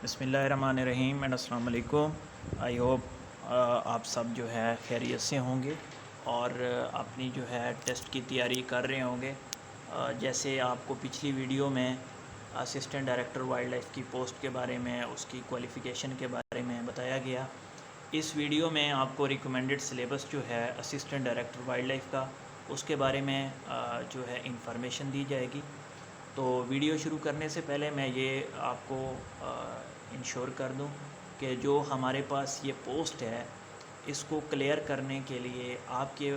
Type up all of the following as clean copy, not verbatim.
بسم اللہ الرحمن الرحیم اینڈ السلام علیکم. آئی ہوپ آپ سب جو ہے خیریت سے ہوں گے اور اپنی جو ہے ٹیسٹ کی تیاری کر رہے ہوں گے. جیسے آپ کو پچھلی ویڈیو میں اسسٹنٹ ڈائریکٹر وائلڈ لائف کی پوسٹ کے بارے میں، اس کی کوالیفیکیشن کے بارے میں بتایا گیا. اس ویڈیو میں آپ کو ریکمینڈڈ سلیبس جو ہے اسسٹنٹ ڈائریکٹر وائلڈ لائف کا، اس کے بارے میں جو ہے انفارمیشن دی جائے گی. تو ویڈیو شروع کرنے سے پہلے میں یہ آپ کو انشور کر دوں کہ جو ہمارے پاس یہ پوسٹ ہے، اس کو کلیئر کرنے کے لیے آپ کے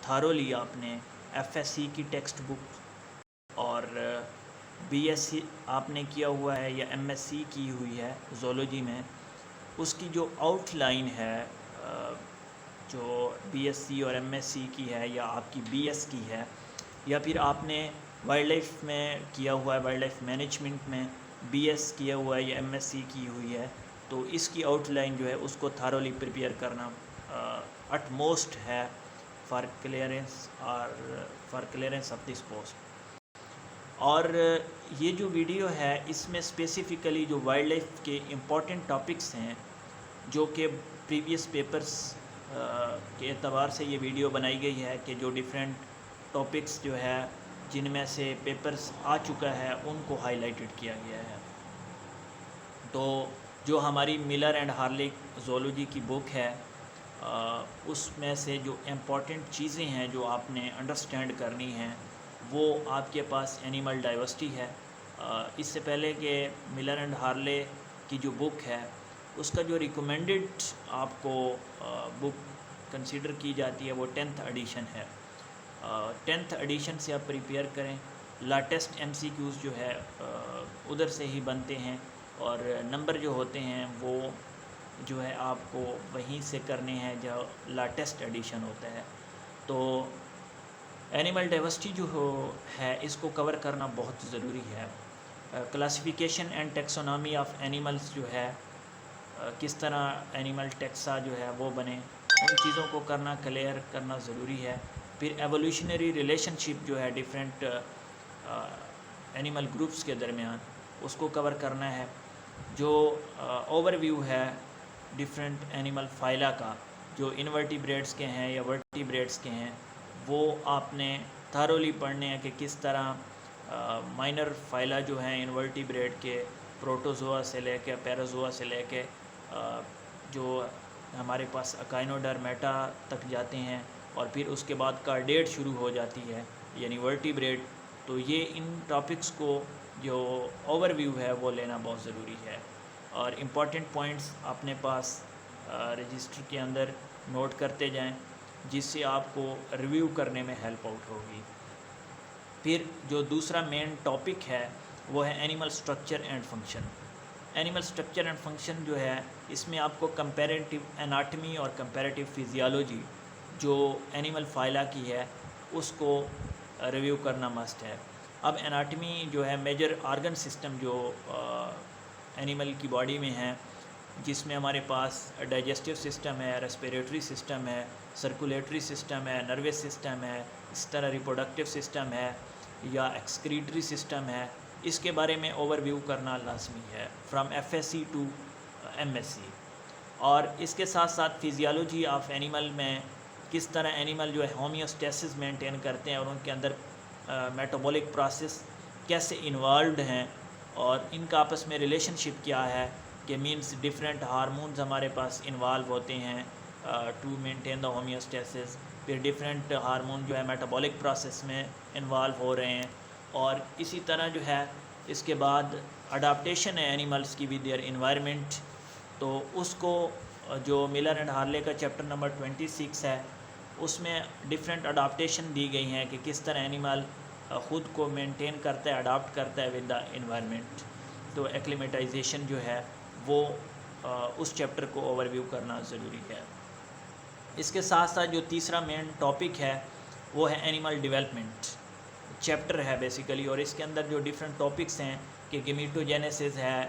تھارولی آپ نے ایف ایس سی کی ٹیکسٹ بک اور بی ایس سی آپ نے کیا ہوا ہے یا ایم ایس سی کی ہوئی ہے زولوجی میں، اس کی جو آؤٹ لائن ہے جو بی ایس سی اور ایم ایس سی کی ہے یا آپ کی بی ایس کی ہے، یا پھر آپ نے وائلڈ لائف میں کیا ہوا ہے، وائلڈ لائف مینجمنٹ میں بی ایس کیا ہوا ہے یا ایم ایس سی کی ہوئی ہے، تو اس کی آؤٹ لائن جو ہے اس کو تھارولی پریپیئر کرنا اٹ موسٹ ہے for clearance of this post. اور یہ جو ویڈیو ہے اس میں اسپیسیفکلی جو وائلڈ لائف کے امپورٹنٹ ٹاپکس ہیں، جو کہ پریویس پیپرز کے اعتبار سے یہ ویڈیو بنائی گئی ہے کہ جو ڈیفرنٹ ٹاپکس جو ہے جن میں سے پیپرز آ چکا ہے ان کو ہائی لائٹڈ کیا گیا ہے. تو جو ہماری ملر اینڈ ہارلک زولوجی کی بک ہے، اس میں سے جو امپورٹنٹ چیزیں ہیں جو آپ نے انڈرسٹینڈ کرنی ہیں، وہ آپ کے پاس اینیمل ڈائیورسٹی ہے. اس سے پہلے کہ ملر اینڈ ہارلے کی جو بک ہے، اس کا جو ریکمینڈڈ آپ کو بک کنسیڈر کی جاتی ہے وہ 10th ایڈیشن ہے. 10th ایڈیشن سے آپ پریپیئر کریں. لیٹسٹ ایم سی کیوز جو ہے ادھر سے ہی بنتے ہیں، اور نمبر جو ہوتے ہیں وہ جو ہے آپ کو وہیں سے کرنے ہیں جو لیٹسٹ ایڈیشن ہوتا ہے. تو اینیمل ڈائیورسٹی جو ہے اس کو کور کرنا بہت ضروری ہے. کلاسیفیکیشن اینڈ ٹیکسونامی آف اینیملز جو ہے، کس طرح اینیمل ٹیکسا جو ہے وہ بنے، ان چیزوں کو کرنا کلیئر کرنا ضروری ہے. پھر ایولیوشنری ریلیشن شپ جو ہے ڈیفرنٹ اینیمل گروپس کے درمیان، اس کو کور کرنا ہے. جو اوور ویو ہے ڈیفرنٹ اینیمل فائلا کا، جو انورٹیبریٹس کے ہیں یا ورٹیبریٹس کے ہیں، وہ آپ نے تھارولی پڑھنے ہیں کہ کس طرح مائنر فائلا جو ہیں انورٹیبریٹ کے، پروٹوزوا سے لے کے پیرازوا سے لے کے جو ہمارے پاس اکائنوڈرمیٹا تک جاتے ہیں، اور پھر اس کے بعد کارڈیٹ شروع ہو جاتی ہے یعنی ورٹیبریٹ. تو یہ ان ٹاپکس کو جو اوور ویو ہے وہ لینا بہت ضروری ہے، اور امپورٹنٹ پوائنٹس اپنے پاس رجسٹر کے اندر نوٹ کرتے جائیں، جس سے آپ کو ریویو کرنے میں ہیلپ آؤٹ ہوگی. پھر جو دوسرا مین ٹاپک ہے وہ ہے animal structure and function. Animal structure and function جو ہے، اس میں آپ کو کمپیریٹیو اناٹمی اور کمپیریٹیو فزیالوجی جو اینیمل فائلا کی ہے اس کو ریویو کرنا مسٹ ہے. اب اناٹمی جو ہے میجر آرگن سسٹم جو اینیمل کی باڈی میں ہیں، جس میں ہمارے پاس ڈائجسٹیو سسٹم ہے، ریسپیریٹری سسٹم ہے، سرکولیٹری سسٹم ہے، نروس سسٹم ہے، اس طرح ریپروڈکٹیو سسٹم ہے یا ایکسکریٹری سسٹم ہے. اس کے بارے میں اوور ویو کرنا لازمی ہے from F S C to M S C. اور اس کے ساتھ ساتھ فزیالوجی آف اینیمل میں کس طرح اینیمل جو ہے ہومیوسٹیسس مینٹین کرتے ہیں، اور ان کے اندر میٹابولک پروسیس کیسے انوالوڈ ہیں، اور ان کا آپس میں ریلیشن شپ کیا ہے، کہ مینس ڈفرینٹ ہارمونز ہمارے پاس انوالو ہوتے ہیں ٹو مینٹین دا ہومیوسٹیسس. پھر ڈفرینٹ ہارمون جو ہے میٹابولک پروسیس میں انوالو ہو رہے ہیں. اور اسی طرح جو ہے اس کے بعد اڈاپٹیشن ہے اینیملز کی ود دیئر انوائرمنٹ. تو اس کو جو ملر اینڈ ہارلے کا چیپٹر نمبر 26 ہے، اس میں ڈفرینٹ اڈاپٹیشن دی گئی ہیں کہ کس طرح اینیمل خود کو مینٹین کرتا ہے، اڈاپٹ کرتا ہے ود دا انوائرمنٹ. تو ایکلیمیٹائزیشن جو ہے وہ اس چیپٹر کو اوور ویو کرنا ضروری ہے. اس کے ساتھ ساتھ جو تیسرا مین ٹاپک ہے وہ ہے اینیمل ڈیولپمنٹ چیپٹر ہے بیسیکلی. اور اس کے اندر جو ڈفرینٹ ٹاپکس ہیں کہ گیمیٹوجینیسس ہے،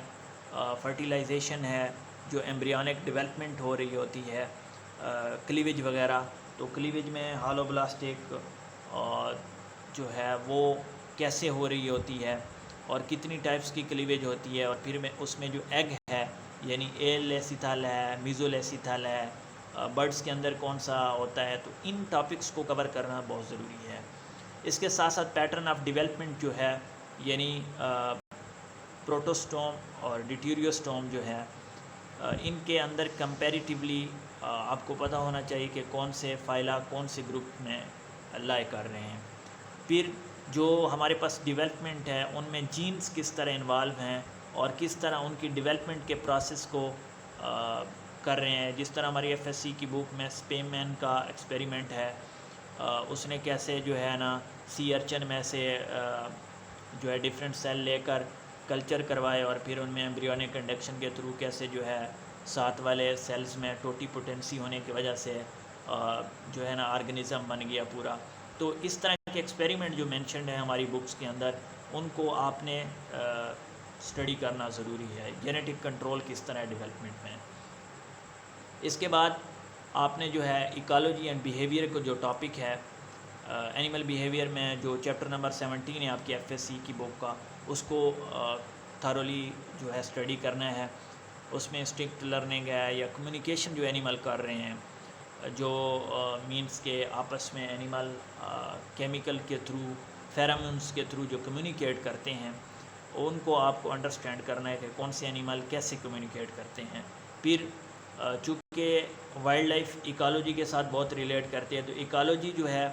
فرٹیلائزیشن ہے، جو ایمبریونک ڈیولپمنٹ ہو رہی ہوتی ہے، کلیویج وغیرہ. تو کلیویج میں ہالوبلاسٹک جو ہے وہ کیسے ہو رہی ہوتی ہے، اور کتنی ٹائپس کی کلیویج ہوتی ہے، اور پھر اس میں جو ایگ ہے یعنی لیسیتھل ہے، میزولیسیتھل ہے، برڈس کے اندر کون سا ہوتا ہے، تو ان ٹاپکس کو کور کرنا بہت ضروری ہے۔ اس کے ساتھ ساتھ پیٹرن آف ڈیولپمنٹ جو ہے یعنی پروٹوسٹوم اور ڈیٹیریوسٹوم جو ہے، ان کے اندر کمپیریٹیولی آپ کو پتہ ہونا چاہیے کہ کون سے فائلا کون سے گروپ میں لائے کر رہے ہیں۔ پھر جو ہمارے پاس ڈیولپمنٹ ہے ان میں جینز کس طرح انوالو ہیں اور کس طرح ان کی ڈیولپمنٹ کے پروسیس کو کر رہے ہیں، جس طرح ہماری ایف ایس سی کی بک میں اسپیم مین کا ایکسپیریمنٹ ہے، اس نے کیسے جو ہے نا سی ارچن میں سے جو ہے ڈیفرنٹ سیل لے کر کلچر کروائے اور پھر ان میں ایمبریونک انڈکشن کے تھرو کیسے جو ہے ساتھ والے سیلز میں ٹوٹی پوٹینسی ہونے کی وجہ سے جو ہے نا آرگنزم بن گیا پورا۔ تو اس طرح کے ایکسپیریمنٹ جو مینشنڈ ہیں ہماری بکس کے اندر، ان کو آپ نے اسٹڈی کرنا ضروری ہے، جینیٹک کنٹرول کس طرح ڈیولپمنٹ میں۔ اس کے بعد آپ نے جو ہے ایکالوجی اینڈ بیہیویئر کو جو ٹاپک ہے اینیمل بیہیویئر میں، جو چیپٹر نمبر 17 ہے آپ کی ایف ایس سی کی بک کا، اس کو تھرولی جو ہے اسٹڈی کرنا ہے۔ اس میں انسٹنکٹ لرننگ ہے یا کمیونیکیشن جو اینیمل کر رہے ہیں، جو مینس کے آپس میں اینیمل کیمیکل کے تھرو، فیرامونس کے تھرو جو کمیونیکیٹ کرتے ہیں، ان کو آپ کو انڈرسٹینڈ کرنا ہے کہ کون سے اینیمل کیسے کمیونیکیٹ کرتے ہیں۔ پھر چونکہ وائلڈ لائف ایکالوجی کے ساتھ بہت ریلیٹ کرتی ہے، تو ایکالوجی جو ہے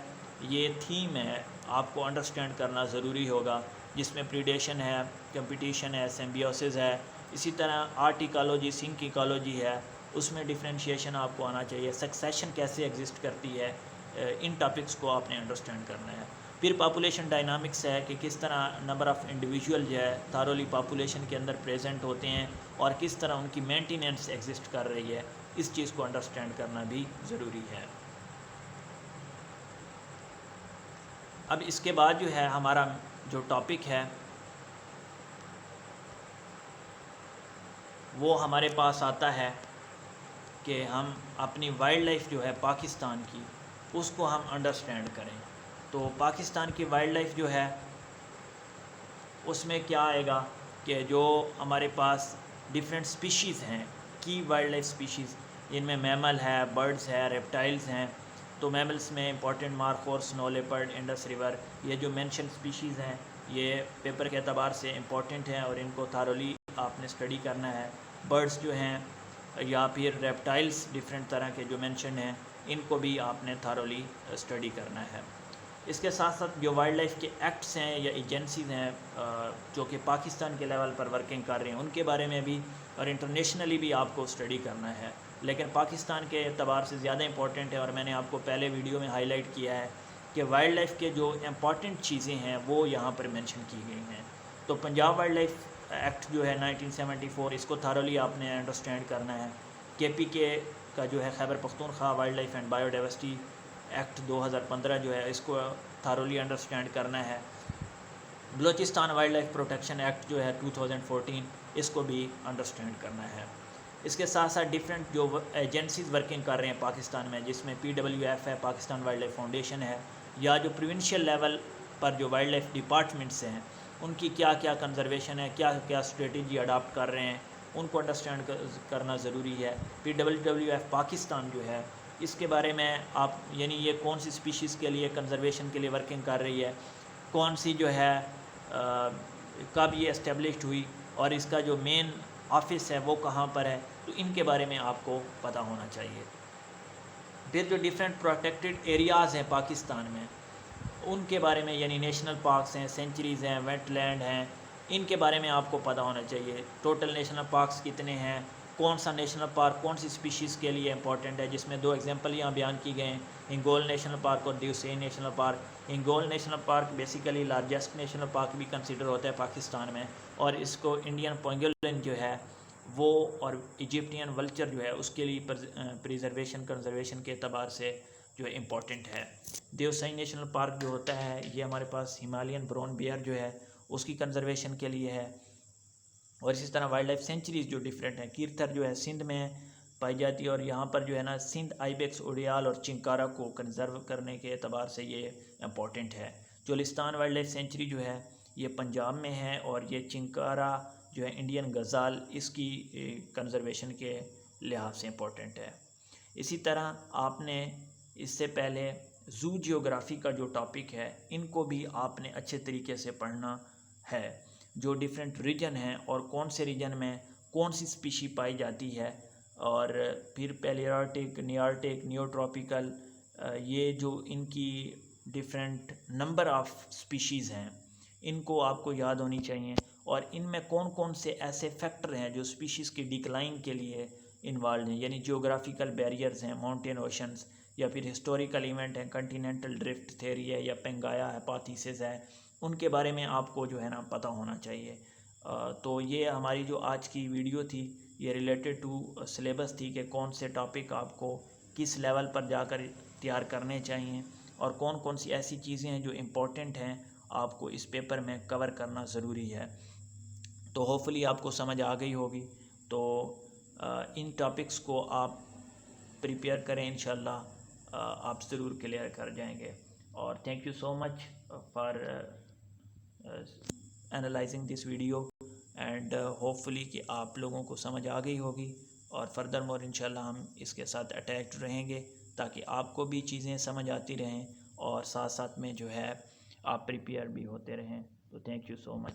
یہ تھیم ہے، آپ کو انڈرسٹینڈ کرنا ضروری ہوگا، جس میں پریڈیشن ہے، کمپٹیشن ہے، سمبیوسس ہے، اسی طرح آرٹ ایکالوجی، سنک ایکالوجی ہے، اس میں ڈفرینشیشن آپ کو آنا چاہیے، سکسیشن کیسے ایگزسٹ کرتی ہے، ان ٹاپکس کو آپ نے انڈرسٹینڈ کرنا ہے۔ پھر پاپولیشن ڈائنامکس ہے کہ کس طرح نمبر آف انڈیویجول جو ہے تھارولی پاپولیشن کے اندر پریزنٹ ہوتے ہیں اور کس طرح ان کی مینٹیننس ایگزسٹ کر رہی ہے، اس چیز کو انڈرسٹینڈ کرنا بھی ضروری ہے۔ اب اس کے بعد جو ہے ہمارا جو ٹاپک ہے وہ ہمارے پاس آتا ہے کہ ہم اپنی وائلڈ لائف جو ہے پاکستان کی، اس کو ہم انڈرسٹینڈ کریں۔ تو پاکستان کی وائلڈ لائف جو ہے اس میں کیا آئے گا کہ جو ہمارے پاس ڈیفرنٹ سپیشیز ہیں، کی وائلڈ لائف سپیشیز، جن میں میمل ہے، برڈز ہے، ریپٹائلز ہیں۔ تو میملز میں امپورٹنٹ مارخور، سنو لیپرڈ، انڈس ریور، یہ جو مینشن سپیشیز ہیں یہ پیپر کے اعتبار سے امپورٹنٹ ہیں اور ان کو تھارولی آپ نے اسٹڈی کرنا ہے۔ برڈز جو ہیں یا پھر ریپٹائلز ڈیفرنٹ طرح کے جو مینشن ہیں، ان کو بھی آپ نے تھارولی اسٹڈی کرنا ہے۔ اس کے ساتھ ساتھ جو وائلڈ لائف کے ایکٹس ہیں یا ایجنسیز ہیں جو کہ پاکستان کے لیول پر ورکنگ کر رہے ہیں، ان کے بارے میں بھی اور انٹرنیشنلی بھی آپ کو اسٹڈی کرنا ہے، لیکن پاکستان کے اعتبار سے زیادہ امپورٹنٹ ہے۔ اور میں نے آپ کو پہلے ویڈیو میں ہائی لائٹ کیا ہے کہ وائلڈ لائف کے جو امپورٹنٹ چیزیں ہیں وہ یہاں پر مینشن کی گئی ہیں۔ تو پنجاب وائلڈ لائف ایکٹ جو ہے 1974، اس کو تھارولی آپ نے انڈرسٹینڈ کرنا ہے۔ KPK کا جو ہے Khyber Pakhtunkhwa wildlife and biodiversity act 2015 جو ہے، اس کو تھارولی انڈرسٹینڈ کرنا ہے۔ Balochistan wildlife protection act جو ہے 2014، اس کو بھی انڈرسٹینڈ کرنا ہے۔ اس کے ساتھ ساتھ ڈیفرنٹ جو ایجنسیز ورکنگ کر رہے ہیں پاکستان میں، جس میں PWF ہے، پاکستان وائلڈ لائف فاؤنڈیشن ہے، یا جو پروونشل لیول پر جو وائلڈ لائف ڈپارٹمنٹس ہیں، ان کی کیا کیا کنزرویشن ہے، کیا کیا اسٹریٹجی اڈاپٹ کر رہے ہیں، ان کو انڈرسٹینڈ کرنا ضروری ہے۔ پھر WWF پاکستان جو ہے، اس کے بارے میں آپ یعنی یہ کون سی سپیشیز کے لیے کنزرویشن کے لیے ورکنگ کر رہی ہے، کون سی جو ہے کب یہ اسٹیبلشڈ ہوئی، اور اس کا جو مین آفس ہے وہ کہاں پر ہے، تو ان کے بارے میں آپ کو پتہ ہونا چاہیے۔ پھر جو ڈیفرنٹ پروٹیکٹڈ ایریاز ہیں پاکستان میں، ان کے بارے میں یعنی نیشنل پارکس ہیں، سینچریز ہیں، ویٹ لینڈ ہیں، ان کے بارے میں آپ کو پتہ ہونا چاہیے۔ ٹوٹل نیشنل پارکس کتنے ہیں، کون سا نیشنل پارک کون سی سپیشیز کے لیے امپورٹنٹ ہے، جس میں 2 ایگزامپل یہاں بیان کی گئے ہیں، ہنگول نیشنل پارک اور Deosai national park. Hingol national park basically largest national park بھی کنسیڈر ہوتا ہے پاکستان میں، اور اس کو انڈین پینگولن جو ہے وہ اور ایجپٹین ولچر جو ہے اس کے لیے پریزرویشن کنزرویشن کے اعتبار سے جو ہے امپورٹنٹ ہے۔ دیوسین نیشنل پارک جو ہوتا ہے یہ ہمارے پاس ہمالیین براؤن بیئر جو ہے اس کی کنزرویشن کے لیے ہے۔ اور اسی طرح وائلڈ لائف سینچریز جو ڈیفرنٹ ہیں، کیرتھر جو ہے سندھ میں پائی جاتی ہے، اور یہاں پر جو ہے نا سندھ آئیبیکس، اوڈیال اور چنکارا کو کنزرو کرنے کے اعتبار سے یہ امپورٹنٹ ہے۔ چولستان وائلڈ لائف سینچری جو ہے یہ پنجاب میں ہے، اور یہ چنکارا جو ہے انڈین غزال اس کی کنزرویشن کے لحاظ سے امپورٹنٹ ہے۔ اسی طرح آپ نے اس سے پہلے زو جیوگرافی کا جو ٹاپک ہے ان کو بھی آپ نے اچھے طریقے سے پڑھنا ہے، جو ڈیفرنٹ ریجن ہیں اور کون سے ریجن میں کون سی اسپیشی پائی جاتی ہے، اور پھر پیلیارٹک، نیارٹک، نیوٹراپیکل، یہ جو ان کی ڈیفرنٹ نمبر آف اسپیشیز ہیں ان کو آپ کو یاد ہونی چاہیے، اور ان میں کون کون سے ایسے فیکٹر ہیں جو اسپیشیز کی ڈکلائن کے لیے انوالوڈ ہیں، یعنی جیوگرافیکل بیریئرز ہیں، ماؤنٹین اوشنز، یا پھر ہسٹوریکل ایونٹ ہیں، کنٹیننٹل ڈرفٹ تھیوری ہے، یا پنگایا ہائپوتھیسس ہے، ان کے بارے میں آپ کو جو ہے نا پتہ ہونا چاہیے۔ تو یہ ہماری جو آج کی ویڈیو تھی یہ ریلیٹڈ ٹو سلیبس تھی کہ کون سے ٹاپک آپ کو کس لیول پر جا کر تیار کرنے چاہیے، اور کون کون سی ایسی چیزیں ہیں جو امپورٹنٹ ہیں آپ کو اس پیپر میں کور کرنا ضروری ہے۔ تو ہوپفلی آپ کو سمجھ آ گئی ہوگی، تو ان ٹاپکس کو آپ پریپیئر کریں، انشاءاللہ آپ ضرور کلیئر کر جائیں گے۔ اور thank you so much for analysing this video, and hopefully کہ آپ لوگوں کو سمجھ آ گئی ہوگی، اور فردر مور انشاءاللہ ہم اس کے ساتھ اٹیچڈ رہیں گے تاکہ آپ کو بھی چیزیں سمجھ آتی رہیں، اور ساتھ ساتھ میں جو ہے آپ پریپیئر بھی ہوتے رہیں۔ تو تھینک یو سو مچ۔